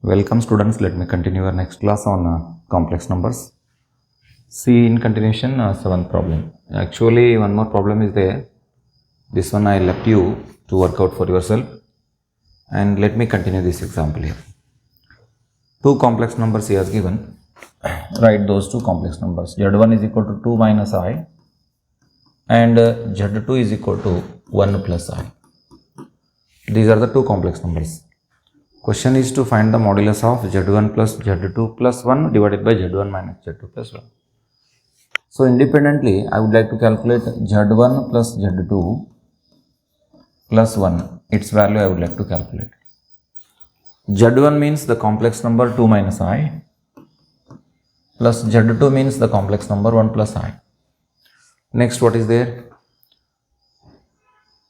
Welcome students, let me continue our next class on complex numbers. See in continuation 7th problem. Actually one more problem is there. This one I left you to work out for yourself, and let me continue this example here. Two complex numbers he has given. Write those two complex numbers. Z1 is equal to 2 minus I and Z2 is equal to 1 plus I. These are the two complex numbers. Question is to find the modulus of Z1 plus Z2 plus 1 divided by Z1 minus Z2 plus 1. So independently, I would like to calculate Z1 plus Z2 plus 1. Its value I would like to calculate. Z1 means the complex number 2 minus I plus Z2 means the complex number 1 plus I. Next, what is there?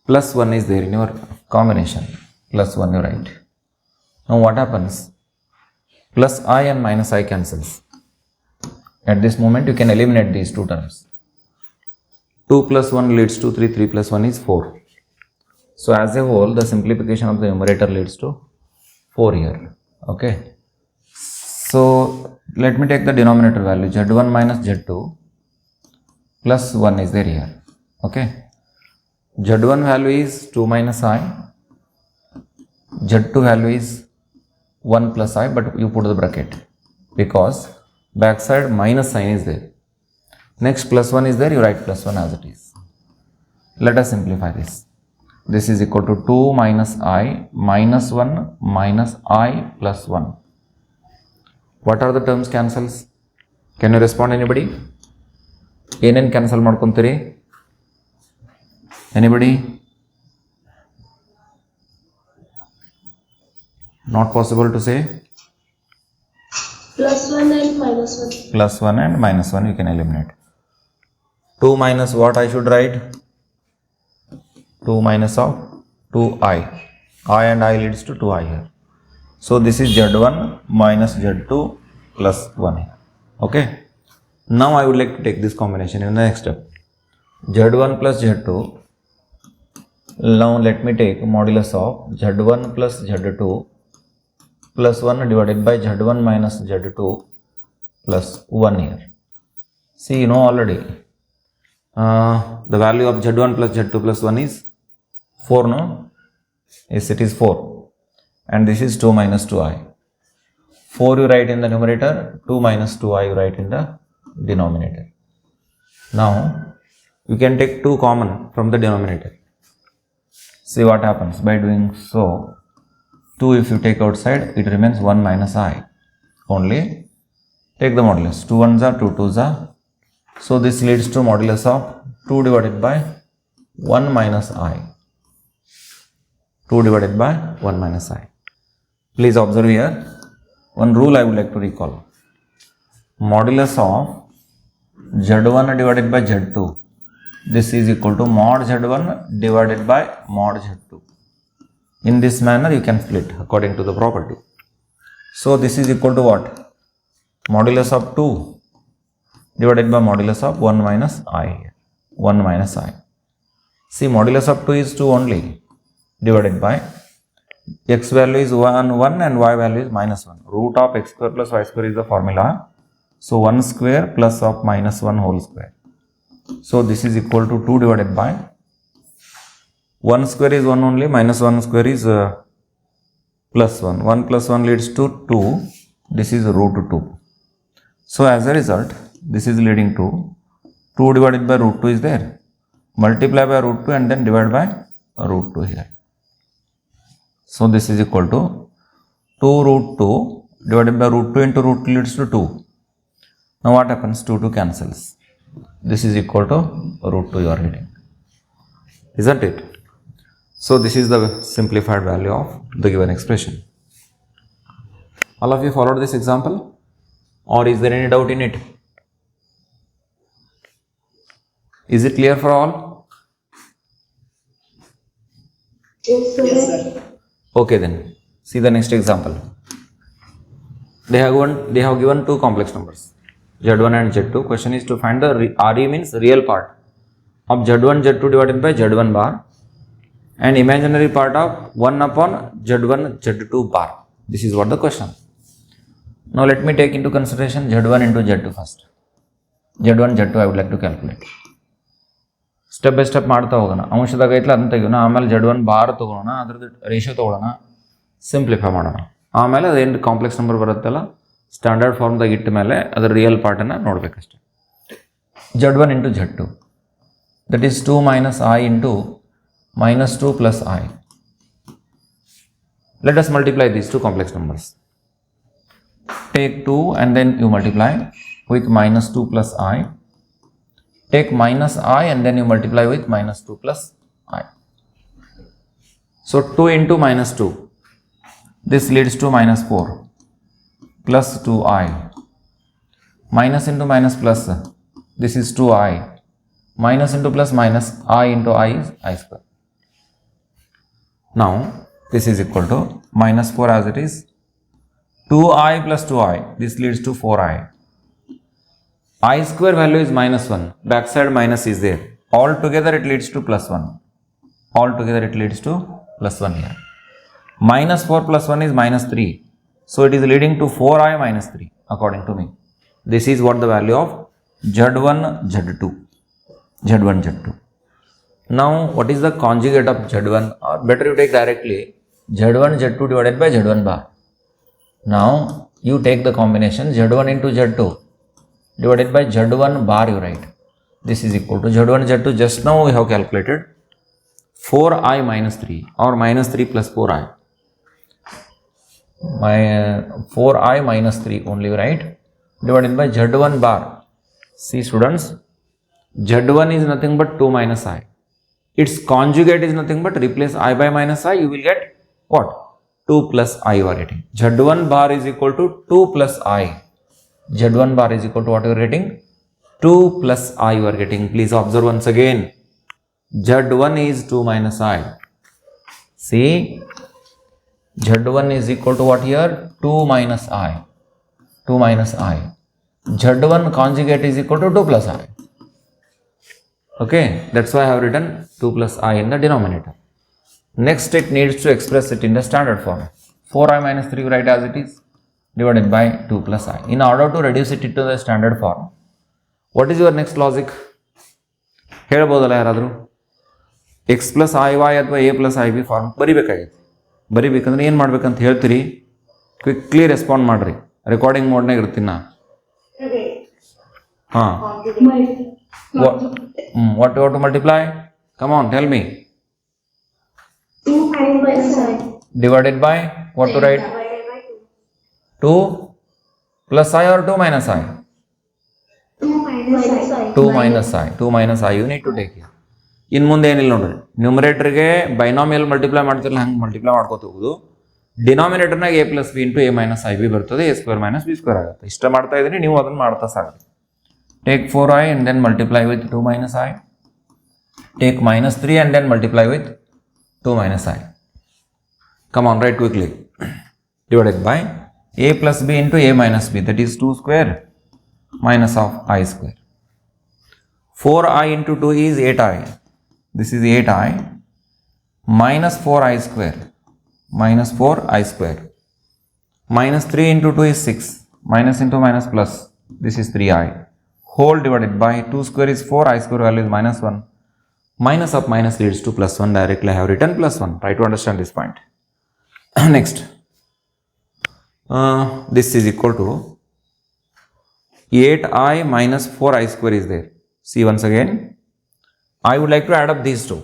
Plus 1 is there in your combination. Plus 1 you write. Now what happens? Plus I and minus I cancels. At this moment you can eliminate these two terms. 2 plus 1 leads to 3, 3 plus 1 is 4. So as a whole the simplification of the numerator leads to 4 here. Okay. So let me take the denominator value. Z1 minus Z2 plus 1 is there here. Okay. Z1 value is 2 minus I. Z2 value is 1 plus I, but you put the bracket because backside minus sign is there. Next plus 1 is there, you write plus 1 as it is. Let us simplify this. This is equal to 2 minus I minus 1 minus I plus 1. What are the terms cancels? Can you respond anybody? Enen cancel madkontiri? Anybody? Not possible to say? Plus 1 and minus 1. Plus 1 and minus 1 you can eliminate. 2 minus what I should write? 2 minus of 2i. I and I leads to 2i here. So this is Z1 minus Z2 plus 1 here. Okay. Now I would like to take this combination in the next step. Z1 plus Z2. Now let me take modulus of Z1 plus Z2 plus 1 divided by Z1 minus Z2 plus 1 here. See, you know already the value of Z1 plus Z2 plus 1 is 4, no? Yes, it is 4. And this is 2 minus 2i. 4 you write in the numerator, 2 minus 2i you write in the denominator. Now, you can take 2 common from the denominator. See what happens by doing so. 2 if you take outside, it remains 1 minus I. Only take the modulus. 2 1s are 2 2s are. So this leads to modulus of 2 divided by 1 minus I. 2 divided by 1 minus I. Please observe here. One rule I would like to recall. Modulus of Z1 divided by Z2. This is equal to mod Z1 divided by mod Z2. In this manner you can split according to the property. So this is equal to what? Modulus of 2 divided by modulus of 1 minus I. 1 minus I. See, modulus of 2 is 2 only, divided by x value is 1 1 and y value is minus 1. Root of x square plus y square is the formula. So 1 square plus of minus 1 whole square. So this is equal to 2 divided by 1 square is 1 only, minus 1 square is plus 1. 1 plus 1 leads to 2. This is root 2. So as a result, this is leading to 2 divided by root 2 is there. Multiply by root 2 and then divide by root 2 here. So this is equal to 2 root 2 divided by root 2 into root 2 leads to 2. Now what happens? 2 2 cancels. This is equal to root 2 you are getting. Isn't it? So this is the simplified value of the given expression. All of you followed this example? Or is there any doubt in it? Is it clear for all? Yes, sir. Okay then. See the next example. They have given two complex numbers, Z1 and Z2. Question is to find the RE means real part of Z1 Z2 divided by Z1 bar and imaginary part of 1 upon Z1 Z2 bar. This is what the question. Now let me take into consideration Z1 into Z2 first. Z1 Z2 I would like to calculate. Step by step ಮಾಡ್ತಾ ಹೋಗೋಣ. ಅಂಶದಾಗ ಐತ್ಲ ಅದನ್ನ ತೆಗೋಣ, ಆಮೇಲೆ Z1 bar ತೊಗೊಳೋಣ, ಅದ್ರದ್ದು ratio ತೊಗೊಳ್ಳೋಣ, simplify ಮಾಡೋಣ. ಆಮೇಲೆ ಅದೇನು complex number ಬರುತ್ತಲ್ಲ ಸ್ಟ್ಯಾಂಡರ್ಡ್ ಫಾರ್ಮ್ದಾಗ ಇಟ್ಟ ಮೇಲೆ ಅದರ real ಪಾರ್ಟನ್ನು ನೋಡಬೇಕಷ್ಟೆ. Z1 into Z2, that is 2 minus I into minus 2 plus I. Let us multiply these two complex numbers. Take 2 and then you multiply with minus 2 plus I. Take minus I and then you multiply with minus 2 plus I. So 2 into minus 2, this leads to minus 4 plus 2I. Minus into minus plus, this is 2I. Minus into plus minus, I into I is I square. Now this is equal to minus 4 as it is. 2I plus 2I, this leads to 4I. I square value is minus 1, backside minus is there. Altogether it leads to plus 1. Altogether it leads to plus 1 here. Minus 4 plus 1 is minus 3. So it is leading to 4I minus 3 according to me. This is what the value of Z1, Z2. Z1, Z2. Now what is the conjugate of Z1? Or better you take directly Z1, Z2 divided by Z1 bar. Now you take the combination Z1 into Z2 divided by Z1 bar, you write. This is equal to Z1, Z2, just now we have calculated 4I minus 3 or minus 3 plus 4I. 4I minus 3 only, right? Divided by Z1 bar. See students, Z1 is nothing but 2 minus I. Its conjugate is nothing but replace I by minus I, you will get what? 2 plus I you are getting. Z1 bar is equal to 2 plus I. Z1 bar is equal to what you are getting? 2 plus I you are getting. Please observe once again. Z1 is 2 minus I. See, Z1 is equal to what here? 2 minus I. 2 minus I. Z1 conjugate is equal to 2 plus I. Okay, that's why I have written 2 plus I in the denominator. Next it needs to express it in the standard form. 4I minus 3 write as it is divided by 2 plus I. In order to reduce it into the standard form, what is your next logic? ಹೇಳ್ಬೋದಲ್ಲ ಯಾರಾದರೂ x plus i y ಅಥವಾ a plus i b form ಬರಿಬೇಕಾಗಿತ್ತು. ಬರಿಬೇಕಂದ್ರೆ ಏನು ಮಾಡ್ಬೇಕಂತ ಹೇಳ್ತೀರಿ? Quickly respond ಮಾಡಿರಿ. Recording ಮೋಡ್ನಾಗ ಇರ್ತೀನಿ ನಾ. ಹಾಂ, what you have to multiply? Come on, tell me. 2 minus I. Divided by what to write? 2 plus I or 2 minus I? 2 minus I. 2 minus I. 2 minus I you need to take here. ಇನ್ನು ಮುಂದೆ ಏನಿಲ್ಲ ನೋಡ್ರಿ, ನ್ಯೂಮರೇಟರ್ಗೆ binomial multiply ಮಾಡ್ತಿರಲ್ಲ ಹಂಗೆ multiply ಮಾಡ್ಕೋತ ಹೋಗುದು. ಡಿನಾಮಿನೇಟರ್ನಾಗ a plus b into a minus i b ಬರ್ತದೆ, a square minus b square ಆಗುತ್ತೆ. ಇಷ್ಟ ಮಾಡ್ತಾ ಇದ್ದೀನಿ, ನೀವು ಅದನ್ನು ಮಾಡ್ತಾ ಸಾಗಿ. Take 4I and then multiply with 2 minus I. Take minus 3 and then multiply with 2 minus I. Come on, write quickly. Divided by a plus b into a minus b, that is 2 square minus of I square. 4I into 2 is 8I. This is 8I minus 4I square. Minus 4I square. Minus 3 into 2 is 6. Minus into minus plus. This is 3I. Whole divided by 2 square is 4, I square value is minus 1. Minus of minus leads to plus 1. Directly I have written plus 1. Try to understand this point. Next. This is equal to 8I minus 4I square is there. See once again. I would like to add up these two.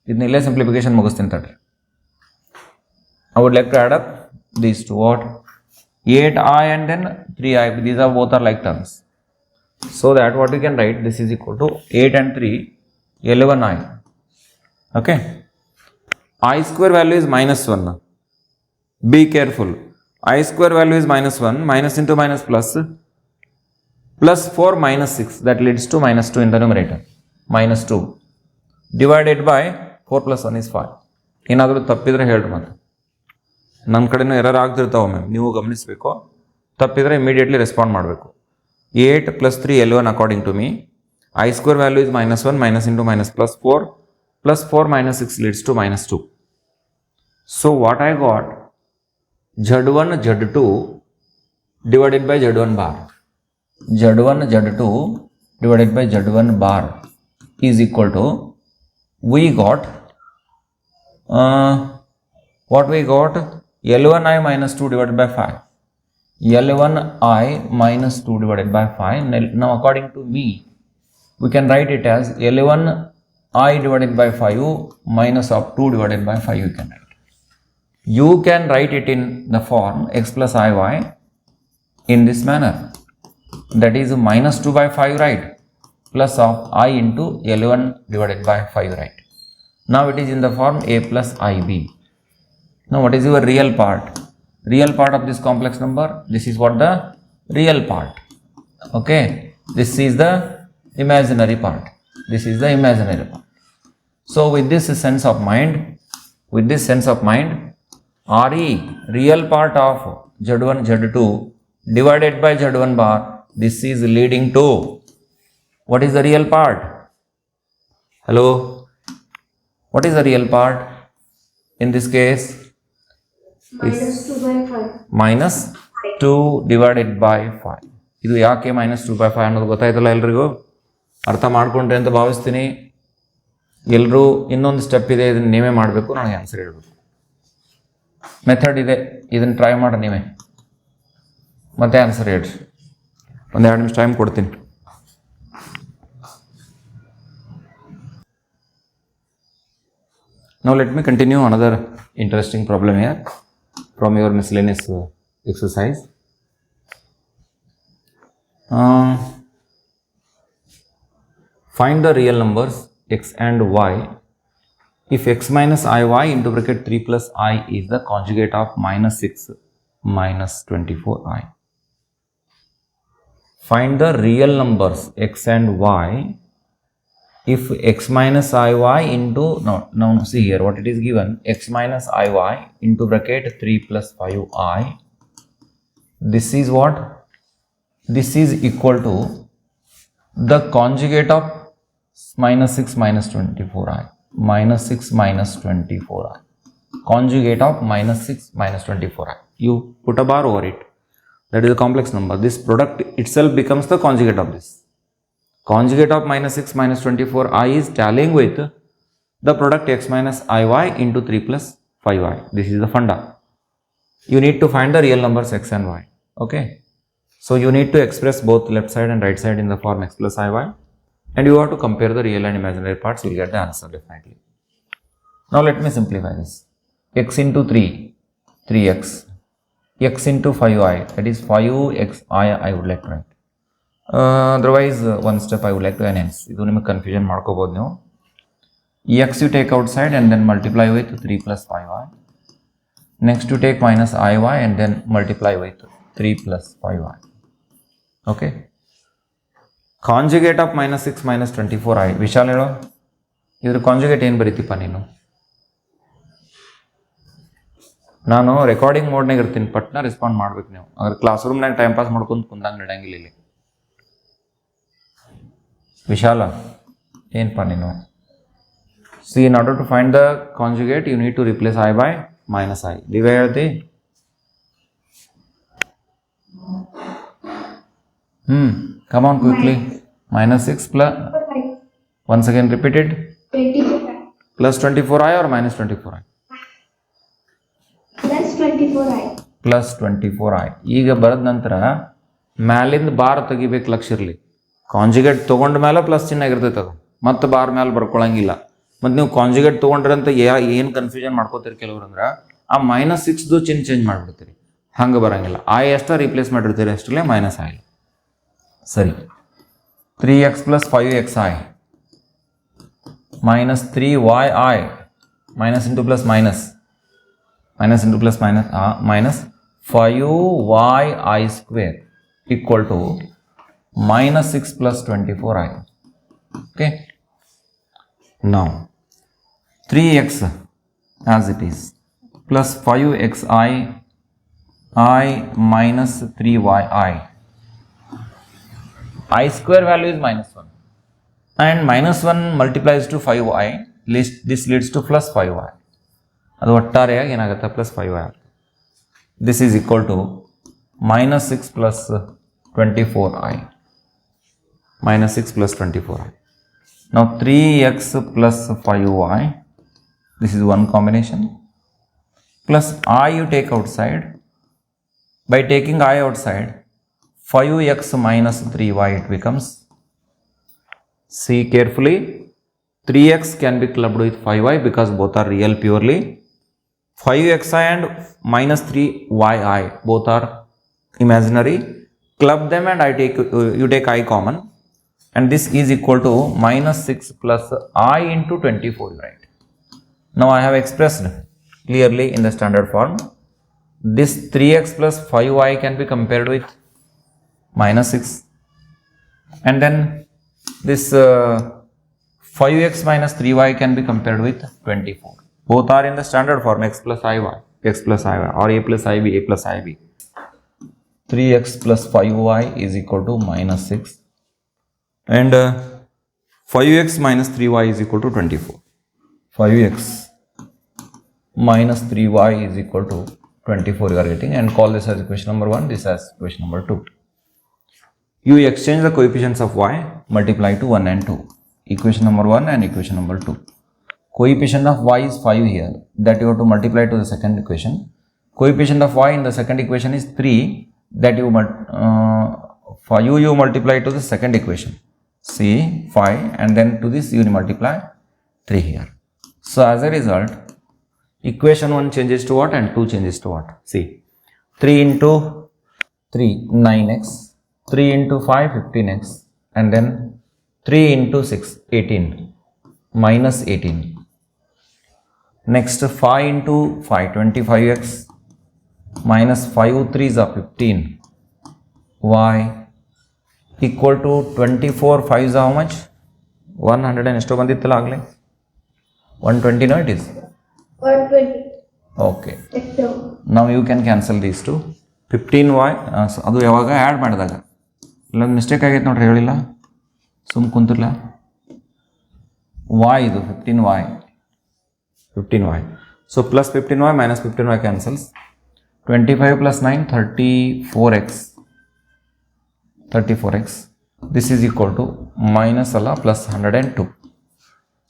ಇದನ್ನ ಇಲ್ಲೇ simplification ಮುಗಿಸ್ತೀನಿ ತಡ್ರಿ. I would like to add up these two. What? 8I and then 3I. These are both are like terms. So that what you can write, this is equal to 8 and 3, 11I. Okay. I square value is minus 1. Be careful. I square value is minus 1. Minus into minus plus. Plus 4 minus 6. That leads to minus 2 in the numerator. Minus 2. Divided by 4 plus 1 is 5. ಏನಾದರೂ ತಪ್ಪಿದ್ರೆ ಹೇಳ್ರಿ ಮತ್ತೆ. ನನ್ನ ಕಡೆನೂ error ಆಗ್ತಿರ್ತಾವೆ ma'am, ನೀವು ಗಮನಿಸಬೇಕು. ತಪ್ಪಿದ್ರೆ immediately respond ಮಾಡಬೇಕು. 8 plus 3 11 according to me. I square value is minus 1, minus into minus plus 4, plus 4 minus 6 leads to minus 2. So what I got? Z1, Z2 divided by z1 bar. z1 z2 divided by z1 bar is equal to, we got what we got, L1I minus 2 divided by 5. L1I minus 2 divided by 5. Now according to me, we can write it as L1I divided by 5 minus of 2 divided by 5 you can write. You can write it in the form x plus iy in this manner. That is minus 2 by 5 right, plus of I into L1 divided by 5 right. Now it is in the form a plus ib. Now what is your real part? Real part of this complex number, this is what the real part. Okay, this is the imaginary part. This is the imaginary part. So with this sense of mind, RE, real part of Z1 Z2 divided by Z1 bar, this is leading to, what is the real part? Hello, what is the real part in this case? minus 2 by 5. Minus 2 divided by 5. ಇದು ಯಾಕೆ minus 2 by 5 ಅನ್ನೋದು ಗೊತ್ತಾಯ್ತಲ್ಲ ಎಲ್ರಿಗೂ? ಅರ್ಥ ಮಾಡ್ಕೊಂಡ್ರೆ ಅಂತ ಭಾವಿಸ್ತೀನಿ. ಎಲ್ಲರೂ ಇನ್ನೊಂದು ಸ್ಟೆಪ್ ಇದೆ, ಇದನ್ನು ನೀವೇ ಮಾಡಬೇಕು, ನನಗೆ ಆನ್ಸರ್ ಹೇಳಬೇಕು. ಮೆಥಡ್ ಇದೆ, ಇದನ್ನು ಟ್ರೈ ಮಾಡಿ ನೀವೇ ಮತ್ತೆ ಆನ್ಸರ್ ಹೇಳ್ರಿ. ಒಂದು 2 ನಿಮಿಷ ಟೈಮ್ ಕೊಡ್ತೀನಿ. Now let me continue another interesting problem here from your miscellaneous exercise. Find the real numbers x and y if x minus iy into bracket 3 plus I is the conjugate of minus 6 minus 24i. Find the real numbers x and y if x minus iy into, now see here what it is given, x minus iy into bracket 3 plus 5i, this is what? This is equal to the conjugate of minus 6 minus 24i, minus 6 minus 24i, conjugate of minus 6 minus 24i. You put a bar over it, that is a complex number. This product itself becomes the conjugate of this. Conjugate of minus 6 minus 24i is tallying with the product x minus iy into 3 plus 5i. This is the funda. You need to find the real numbers x and y. Okay. So you need to express both left side and right side in the form x plus iy, and you have to compare the real and imaginary parts. You will get the answer definitely. Now let me simplify this. X into 3, 3x. X into 5i, that is 5xi I would like to write. Otherwise one step I would like to enhance. Idu niಮಗೆ confusion ಮಾಡ್ಕೋಬಹುದು ನೀವು. X you take outside and then multiply with 3 plus 5i. Next you take minus iy and then multiply with 3 plus 5i. Okay. Conjugate of minus 6 minus 24i. Vishal ಹೇಳೋ, ಇದ್ರ conjugate ಏನು ಬರೀತಿಪ್ಪ ನೀನು? ನಾನು recording ಮೋಡ್ನಾಗ ಇರ್ತೀನಿ, ಪಟ್ನ respond ಮಾಡ್ಬೇಕು ನೀವು. ಅದ್ರ ಕ್ಲಾಸ್ ರೂಮ್ನಾಗ ಟೈಮ್ ಪಾಸ್ ಮಾಡ್ಕೊಂಡು ಕುಂದಂಗೆ ನಡೆಯಂಗಿಲ್ಲ ಇಲ್ಲಿ. ವಿಶಾಲ ಏನಪ್ಪ ನೀನು? See, in order to find the conjugate, you need to replace I by minus I. Divide ಹೇಳ್ತಿ? Come on quickly. Minus 6 plus, once again repeated, 24i. plus 24i or minus 24i? Plus 24i. Plus 24i. ಈಗ ಬರೆದ ನಂತರ ಮ್ಯಾಲಿಂದ bar ತೆಗಿಬೇಕು, ಲಕ್ಷ ಇರಲಿ. Conjugate ತೊಗೊಂಡ ಮೇಲೆ plus ಚಿಹ್ನೆ ಆಗಿರ್ತೈತೆ ಅದು, ಮತ್ತು ಬಾರ್ ಮೇಲೆ ಬರ್ಕೊಳಂಗಿಲ್ಲ. ಮತ್ತು ನೀವು ಕಾಂಜುಗೇಟ್ ತೊಗೊಂಡ್ರೆ ಅಂತ ಏನು ಕನ್ಫ್ಯೂಷನ್ ಮಾಡ್ಕೋತೀರಿ ಕೆಲವ್ರು ಅಂದ್ರೆ, ಆ ಮೈನಸ್ 6ದು ಚಿಹ್ನೆ ಚೇಂಜ್ ಮಾಡಿಬಿಡ್ತೀರಿ. ಹಂಗೆ ಬರೋಂಗಿಲ್ಲ. ಐ ಎಷ್ಟ ರಿಪ್ಲೇಸ್ ಮಾಡಿರ್ತೀರಿ ಅಷ್ಟರಲ್ಲೇ ಮೈನಸ್ ಐ. ಸರಿ, 3x plus 5xi minus 3yi, minus into plus minus, minus into plus minus, minus 5yi square equal to minus 6 plus 24i. Okay. Now 3x as it is plus 5xi I minus 3yi. I square value is minus 1 and minus 1 multiplies to 5y. This leads to plus 5y. ಅದು ಒಟ್ಟಾರೆಯಾಗಿ ಏನಾಗುತ್ತೆ? Plus 5y. This is equal to minus 6 plus 24i. Minus 6 plus 24i. Now 3x plus 5y, this is one combination, plus I you take outside. By taking I outside, 5x minus 3y it becomes. See carefully, 3x can be clubbed with 5y because both are real purely. 5xi and minus 3yi both are imaginary. Club them and you take I common, and this is equal to minus 6 plus I into 24, right? Now I have expressed clearly in the standard form. This 3x plus 5y can be compared with minus 6, and then this 5x minus 3y can be compared with 24. Both are in the standard form, x plus iy, or a plus ib, a plus ib. 3x plus 5y is equal to minus 6, and 5x minus 3y is equal to 24. 5x minus 3y is equal to 24 you are getting, and call this as equation number 1, this as equation number 2. You exchange the coefficients of y, multiply to 1 and 2. Equation number 1 and equation number 2. Coefficient of y is 5 here, that you have to multiply to the second equation. Coefficient of y in the second equation is 3, that you multiply to the second equation. See 5, and then to this you multiply 3 here. So as a result, equation 1 changes to what and 2 changes to what? See, 3 into 3 9x, 3 into 5 15x, and then 3 into 6 18 minus 18. Next 5 into 5 25x minus 5 3s are 15 y equal to 24 5s are how much? 100 and esto bandittala agle 120, no it is 120. okay. Now you can cancel these two. 15y ಅದು ಯಾವಾಗ add ಮಾಡಿದಾಗ ಇಲ್ಲೊಂದು mistake ಆಗೈತೆ ನೋಡ್ರಿ, ಹೇಳಿಲ್ಲ ಸುಮ್ ಕುಂತಿರ್ಲ. y ಇದು 15y. So plus 15y minus 15y cancels. 25 plus 9 34x. This is equal to minus plus 102.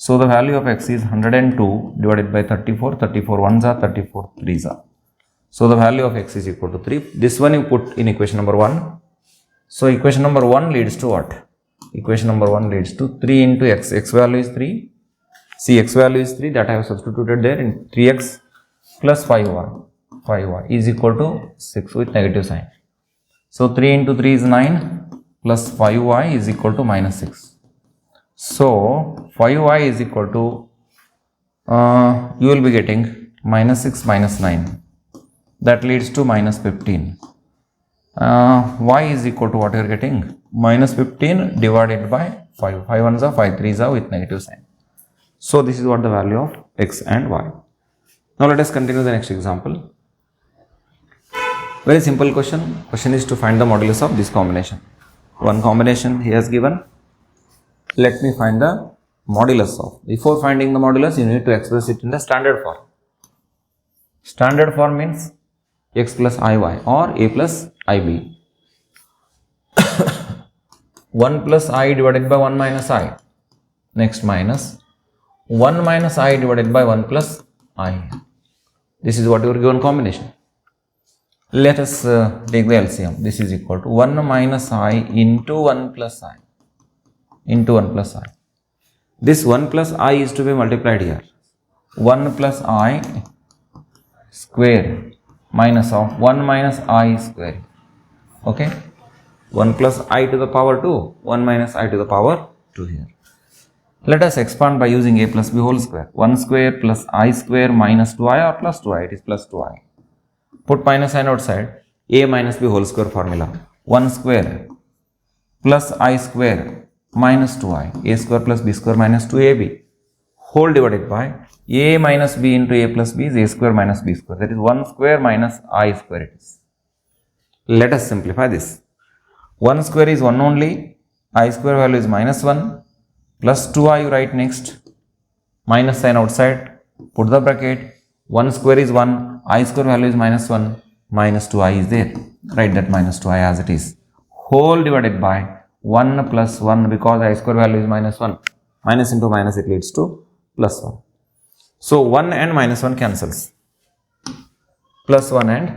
So the value of x is 102 divided by 34. 34 ones are 34 threes are. So the value of x is equal to 3. This one you put in equation number 1. So equation number 1 leads to what? Equation number 1 leads to 3 into x. X value is 3. See, x value is 3, that I have substituted there in 3x plus 5y. 5y is equal to 6 with negative sign. So 3 into 3 is 9 plus 5y is equal to minus 6. So 5y is equal to, you will be getting minus 6 minus 9. That leads to minus 15. Y is equal to what you are getting? Minus 15 divided by 5. 5 ones are 5 3s are with negative sign. So this is what the value of x and y. Now let us continue the next example. Very simple question. Question is to find the modulus of this combination. One combination he has given. Let me find the modulus of. Before finding the modulus, you need to express it in the standard form. Standard form means x plus iy or a plus ib. 1 plus I divided by 1 minus I. Next minus 1 minus I divided by 1 plus I. This is what your given combination. Let us take the LCM. This is equal to 1 minus I into 1 plus I. Into 1 plus I. This 1 plus I is to be multiplied here. 1 plus I square minus of 1 minus I square. Okay. 1 plus I to the power 2. 1 minus I to the power 2 here. Let us expand by using a plus b whole square. 1 square plus I square minus 2i or plus 2i. It is plus 2i. Put minus sign outside. A minus b whole square formula. 1 square plus I square minus 2i. A square plus b square minus 2ab. Whole divided by a minus b into a plus b is a square minus b square. That is 1 square minus I square it is. Let us simplify this. 1 square is 1 only. I square value is minus 1. Plus 2i you write next. Minus sign outside. Put the bracket. 1 square is 1. I square value is minus 1. minus 2i is there. Write that minus 2i as it is. Whole divided by 1 plus 1 because I square value is minus 1. Minus into minus it leads to plus 1. So 1 and minus 1 cancels. Plus 1 and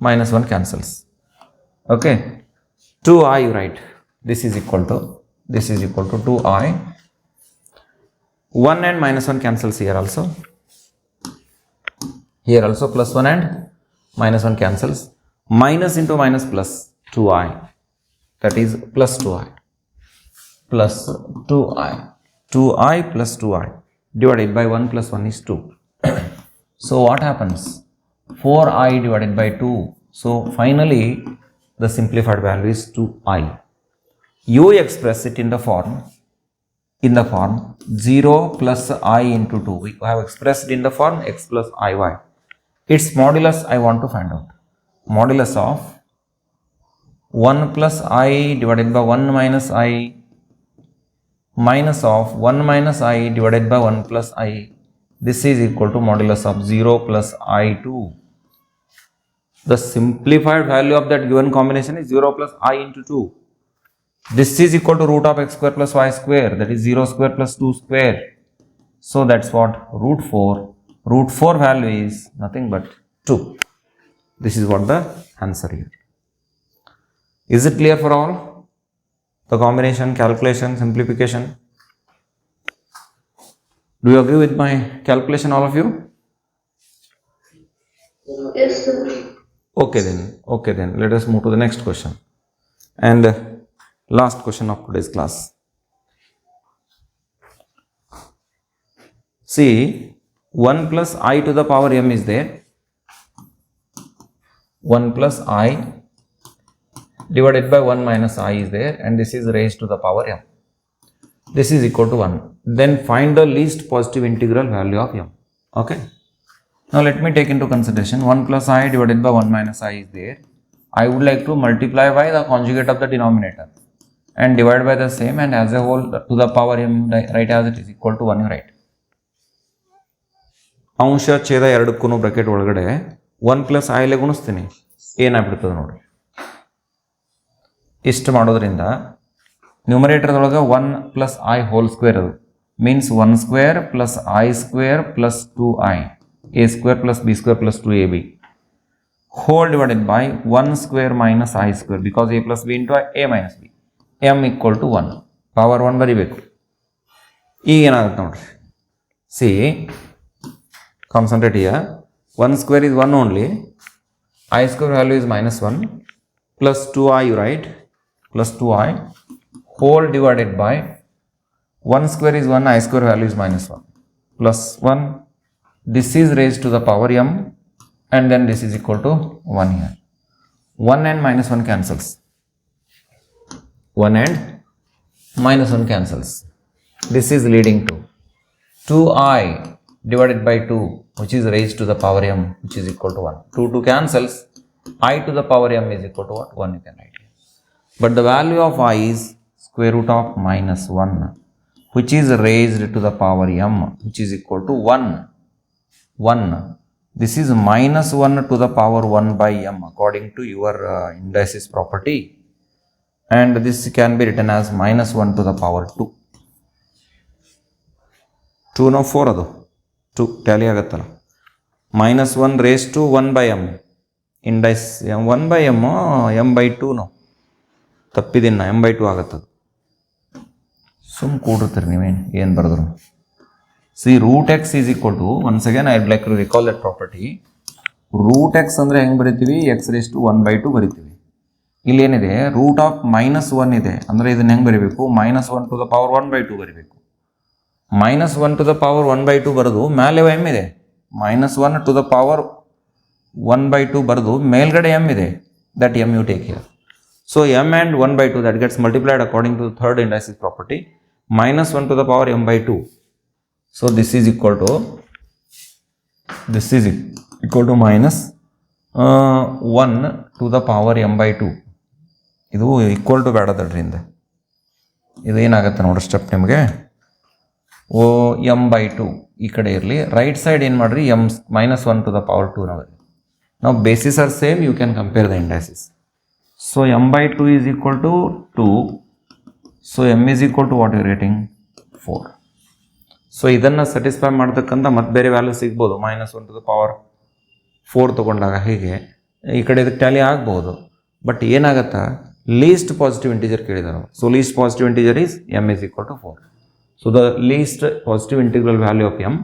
minus 1 cancels. Okay. 2i you write. This is equal to 2i. 1 and minus 1 cancels here also. Here also plus 1 and minus 1 cancels. Minus into minus plus 2i. That is plus 2i. Plus 2i. 2i plus 2i divided by 1 plus 1 is 2. So what happens? 4i divided by 2. So finally the simplified value is 2i. You express it in the form 0 plus I into 2. We have expressed in the form x plus iy. Its modulus I want to find out. Modulus of 1 plus I divided by 1 minus I minus of 1 minus I divided by 1 plus I. This is equal to modulus of 0 plus I2. The simplified value of that given combination is 0 plus I into 2. This is equal to root of x square plus y square, that is 0 square plus 2 square. So that's what root 4. Root 4 value is nothing but 2. This is what the answer here. Is it clear for all? The combination, calculation, simplification. Do you agree with my calculation, all of you? Yes, sir. Okay then, let us move to the next question. And last question of today's class. See, 1 plus I to the power m is there. 1 plus I divided by 1 minus I is there, and this is raised to the power m. This is equal to 1. Then find the least positive integral value of m. Okay. Now let me take into consideration 1 plus I divided by 1 minus I is there. I would like to multiply by the conjugate of the denominator and divide by the same, and as a whole to the power m write as it is equal to 1 you write. ಅಂಶ ಛೇದ ಎರಡಕ್ಕೂ bracket ಒಳಗಡೆ 1 plus ಐಲೆ ಗುಣಿಸ್ತೀನಿ, ಏನಾಗ್ಬಿಡ್ತದೆ ನೋಡಿ. ಇಷ್ಟು ಮಾಡೋದ್ರಿಂದ ನ್ಯೂಮರೇಟರ್ದೊಳಗೆ 1 plus I whole square ಅದು means 1 square plus I square plus 2i a square plus b square plus 2ab whole divided by 1 square minus I square because a plus b into a minus b m equal to 1 power 1 ಬರಿಬೇಕು. ಈಗ ಏನಾಗುತ್ತೆ ನೋಡ್ರಿ, see concentrate here. 1 square is 1 only, I square value is minus 1 plus 2i you write plus 2i whole divided by 1 square is 1, I square value is minus 1 plus 1. This is raised to the power m, and then this is equal to 1 here. 1 and minus 1 cancels. 1 and minus 1 cancels. This is leading to 2i divided by 2, which is raised to the power m, which is equal to 1. 2 cancels. I to the power m is equal to what? 1 you can write here. But the value of I is square root of minus 1, which is raised to the power m, which is equal to 1. This is minus 1 to the power 1 by m according to your indices property, and this can be written as minus 1 to the power 2. 2 no 4 adu 2 tally agattala. Minus 1 raised to 1 by m indice m 1 by m m by 2 no ತಪ್ಪಿದಿನ್ನ m by 2 ಆಗುತ್ತದು. ಸುಮ್ ಕೂಡಿರ್ತೀರಿ ನೀವೇನು ಏನು ಬರೆದ್ರು. See, root x is equal to, once again I would like to recall that property. Root x ಅಂದರೆ ಹೆಂಗೆ ಬರಿತೀವಿ, x raised to 1 by 2 ಬರಿತೀವಿ. ಇಲ್ಲಿ ಏನಿದೆ, ರೂಟ್ ಆಫ್ ಮೈನಸ್ 1 ಇದೆ, ಅಂದರೆ ಇದನ್ನು ಹೆಂಗೆ ಬರೀಬೇಕು, minus 1 to the power 1 by 2 ಬರೀಬೇಕು. minus 1 to the power 1 by 2 ಬರೆದು ಮೇಲೆ m ಇದೆ, minus 1 to the power 1 by 2 ಬರೆದು ಮೇಲ್ಗಡೆ m ಇದೆ, that m you take here. So m and 1 by 2 that gets multiplied according to the third indices property, minus 1 to the power m by 2. So this is equal to minus 1 to the power m by 2. ಇದು equal to ಬೇಡದಲ್ರಿಂದ ಇದು ಏನಾಗುತ್ತೆ ನೋಡ್ರಿ step ನಿಮಗೆ. m by 2 ಈ ಕಡೆ ಇರಲಿ, right side ಏನು ಮಾಡಿರಿ m minus 1 to the power 2 ನಾವು Now bases are same, you can compare the indices. So m by 2 is equal to 2. So m is equal to what you are getting? 4. So ಇದನ್ನು satisfy ಮಾಡ್ತಕ್ಕಂಥ ಮತ್ತೆ ಬೇರೆ value ಸಿಗ್ಬೋದು, -1 to the power 4 ತೊಗೊಂಡಾಗ ಹೀಗೆ ಈ ಕಡೆ ಇದಕ್ಕೆ ಟ್ಯಾಲಿ ಆಗ್ಬೋದು. ಬಟ್ ಏನಾಗತ್ತಾ, ಲೀಸ್ಟ್ ಪಾಸಿಟಿವ್ ಇಂಟಿಜರ್ ಕೇಳಿದಾರೆ. So least positive integer is m is equal to 4. So the least positive integral value of m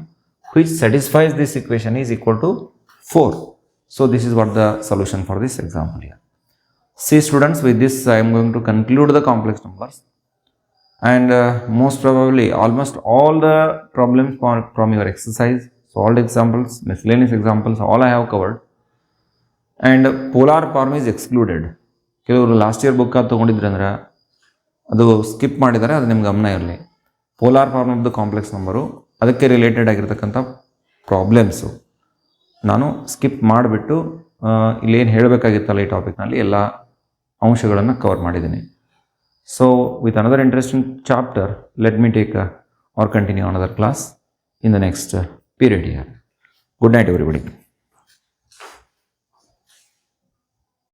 which satisfies this equation is equal to 4. So this is what the solution for this example here. See students, with this I am going to conclude the complex numbers. And most probably almost all the problems from your exercise, solved examples, miscellaneous examples, all I have covered. And polar form is excluded. ಕೆಲವರು last year book ಅದು ತೊಗೊಂಡಿದ್ರೆ ಅಂದ್ರೆ ಅದು skip ಮಾಡಿದ್ದಾರೆ, ಅದು ನಿಮ್ಗೆ ಗಮನ ಇರಲಿ. Polar form of the complex number, ಅದಕ್ಕೆ ರಿಲೇಟೆಡ್ ಆಗಿರ್ತಕ್ಕಂಥ ಪ್ರಾಬ್ಲಮ್ಸು ನಾನು ಸ್ಕಿಪ್ ಮಾಡಿಬಿಟ್ಟು ಇಲ್ಲೇನು ಹೇಳಬೇಕಾಗಿತ್ತಲ್ಲ ಈ ಟಾಪಿಕ್ನಲ್ಲಿ ಎಲ್ಲ ಅಂಶಗಳನ್ನು ಕವರ್ ಮಾಡಿದ್ದೀನಿ. So with another interesting chapter, let me take or continue another class in the next period here. Good night everybody.